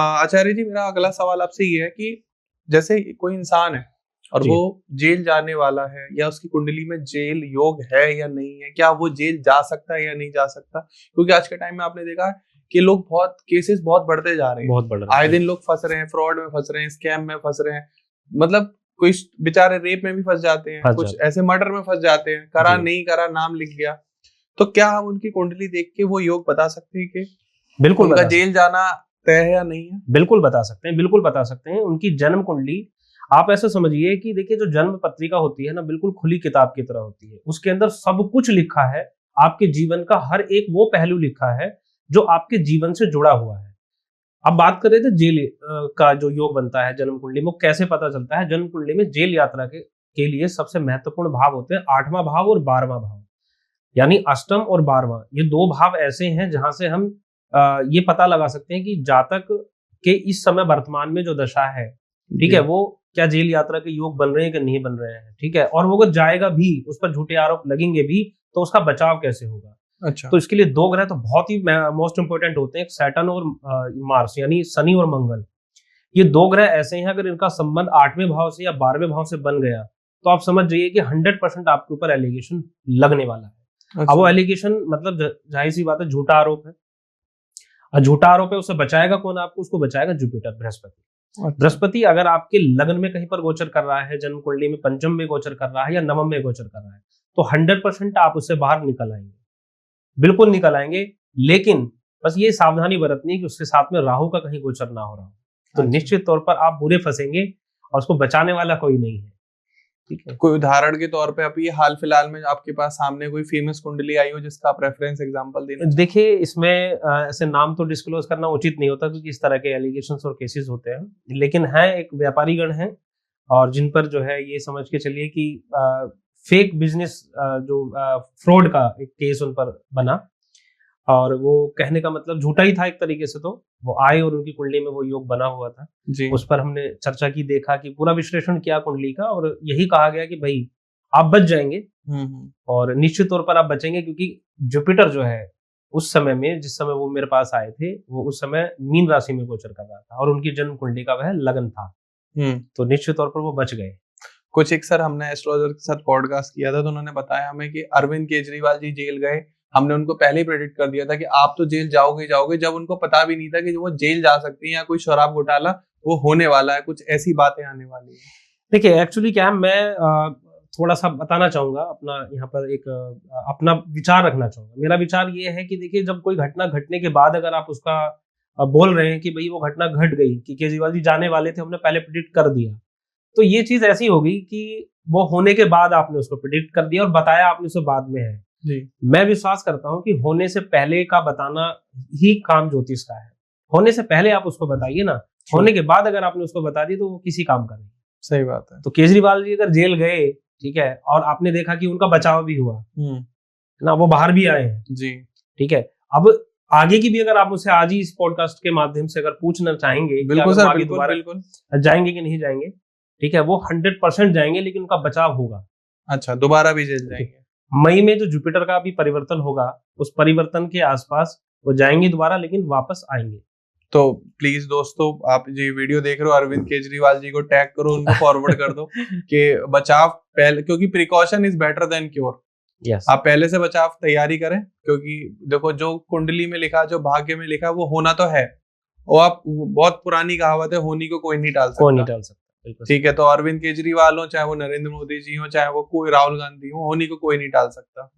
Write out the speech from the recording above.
आचार्य जी, मेरा अगला सवाल आपसे ये है कि जैसे कोई इंसान है और जी। वो जेल जाने वाला है, या उसकी कुंडली में जेल योग है या नहीं है, क्या वो जेल जा सकता है या नहीं जा सकता? क्योंकि आज के टाइम में आपने देखा है कि लोग बहुत केसेस बहुत बढ़ते जा रहे हैं, बहुत बढ़ रहा आए है। दिन लोग फंस रहे हैं, फ्रॉड में फंस रहे हैं, स्कैम में फंस रहे हैं, मतलब कोई बेचारे रेप में भी फंस जाते हैं, फंस कुछ जाते ऐसे मर्डर में फंस जाते हैं, करा जी। नहीं करा नाम लिख गया। तो क्या हम उनकी कुंडली देख के वो योग बता सकते हैं कि बिल्कुल उनका बता सकते जेल जाना तय है या नहीं है? बिल्कुल बता सकते हैं, बिल्कुल बता सकते हैं। उनकी जन्म कुंडली आप ऐसे समझिए कि देखिए, जो जन्म पत्रिका होती है ना, बिल्कुल खुली किताब की तरह होती है। उसके अंदर सब कुछ लिखा है, आपके जीवन का हर एक वो पहलू लिखा है जो आपके जीवन से जुड़ा हुआ है। अब बात कर रहे थे जेल का जो योग बनता है जन्म कुंडली में, वो कैसे पता चलता है? जन्म कुंडली में जेल यात्रा के लिए सबसे महत्वपूर्ण भाव होते हैं 8वां भाव और 12वां भाव, यानी अष्टम और 12वां। ये दो भाव ऐसे हैं जहां से हम ये पता लगा सकते हैं कि जातक के इस समय वर्तमान में जो दशा है, ठीक जी। है, वो क्या जेल यात्रा के योग बन रहे हैं कि नहीं बन रहे हैं, ठीक है, और वो अगर जाएगा भी, उस पर झूठे आरोप लगेंगे भी, तो उसका बचाव कैसे होगा। अच्छा। तो इसके लिए दो ग्रह तो बहुत ही मोस्ट इंपोर्टेंट होते हैं, सैटर्न और मार्स, यानी शनि और मंगल। ये दो ग्रह ऐसे हैं, अगर इनका संबंध 8वें भाव से या 12वें भाव से बन गया, तो आप समझ जाइए कि 100% आपके ऊपर एलिगेशन लगने वाला है। अच्छा। अब वो एलिगेशन मतलब जाहिर सी बात है, झूठा आरोप है। और झूठा आरोप है, उससे बचाएगा कौन आपको? उसको बचाएगा जुपिटर, बृहस्पति। अच्छा। बृहस्पति अगर आपके लग्न में कहीं पर गोचर कर रहा है, जन्म कुंडली में पंचम में गोचर कर रहा है या नवम में गोचर कर रहा है, तो 100% आप उससे बाहर निकल आएंगे, बिल्कुल निकल आएंगे। लेकिन बस ये सावधानी बरतनी है कि उसके साथ में राहु का कहीं गोचर ना हो रहा हो, तो अच्छा। निश्चित तौर पर आप बुरे फंसेंगे और उसको बचाने वाला कोई नहीं है। ठीक है। कोई उदाहरण के तौर पे अभी हाल फिलहाल में आपके पास सामने कोई फेमस कुंडली आई हो जिसका आप रेफरेंस एग्जांपल देना चाहें? देखिए, इसमें ऐसे नाम तो डिस्क्लोज करना उचित नहीं होता, क्योंकि इस तरह के एलिगेशंस और केसेस होते हैं। लेकिन है, एक व्यापारी गण है और जिन पर जो है, ये समझ के चलिए कि फेक बिजनेस, जो फ्रॉड का एक केस उन पर बना, और वो कहने का मतलब झूठा ही था एक तरीके से। तो वो आए और उनकी कुंडली में वो योग बना हुआ था। जी। उस पर हमने चर्चा की, देखा कि पूरा विश्लेषण किया कुंडली का, और यही कहा गया कि भाई आप बच जाएंगे, और निश्चित तौर पर आप बचेंगे, क्योंकि जुपिटर जो है उस समय में, जिस समय वो मेरे पास आए थे, वो उस समय मीन राशि में गोचर कर रहा था और उनकी जन्म कुंडली का वह लगन था। तो निश्चित तौर पर वो बच गए। कुछ एक सर हमने एस्ट्रोलॉजर के साथ पॉडकास्ट किया था, तो उन्होंने बताया हमें कि अरविंद केजरीवाल जी जेल गए, हमने उनको पहले ही प्रेडिक्ट कर दिया था कि आप तो जेल जाओगे जाओगे, जब उनको पता भी नहीं था कि वो जेल जा सकती हैं या कोई शराब घोटाला वो होने वाला है, कुछ ऐसी बातें आने वाली है। देखिए, एक्चुअली क्या है, मैं थोड़ा सा बताना चाहूंगा अपना, यहाँ पर एक अपना विचार रखना चाहूंगा। मेरा विचार ये है कि देखिए, जब कोई घटना घटने के बाद अगर आप उसका बोल रहे हैं कि भाई वो घटना घट गई, कि केजरीवाल जी जाने वाले थे, हमने पहले प्रिडिक्ट कर दिया, तो ये चीज ऐसी होगी कि वो होने के बाद आपने उसको प्रिडिक्ट कर दिया और बताया आपने उसे बाद में है। जी। मैं विश्वास करता हूं कि होने से पहले का बताना ही काम ज्योतिष का है। होने से पहले आप उसको बताइए ना, होने के बाद अगर आपने उसको बता दी तो वो किसी काम का नहीं। सही बात है। तो केजरीवाल जी अगर जेल गए, ठीक है, और आपने देखा कि उनका बचाव भी हुआ ना, वो बाहर भी आए हैं, जी। ठीक है, अब आगे की भी अगर आप मुझसे आज ही इस पॉडकास्ट के माध्यम से अगर पूछना चाहेंगे, बिल्कुल सर, बिल्कुल बिल्कुल जाएंगे कि नहीं जाएंगे, ठीक है, वो 100% जाएंगे, लेकिन उनका बचाव होगा। अच्छा, दोबारा भी जेल जाएंगे? मई में जो जुपिटर का भी परिवर्तन होगा, उस परिवर्तन के आसपास वो जाएंगे दोबारा, लेकिन वापस आएंगे। तो प्लीज दोस्तों, आप ये वीडियो देख रहे हो, अरविंद केजरीवाल जी को टैग करो, उनको फॉरवर्ड कर दो कि बचाव पहले, क्योंकि precaution is better than cure. Yes. आप पहले से बचाव तैयारी करें, क्योंकि देखो जो कुंडली में लिखा, जो भाग्य में लिखा, वो होना तो है, और आप बहुत पुरानी कहावत है, होनी को कोई नहीं टाल सकता। ठीक है, तो अरविंद केजरीवाल हो, चाहे वो नरेंद्र मोदी जी हो, चाहे वो कोई राहुल गांधी हो, होनी को कोई नहीं टाल सकता।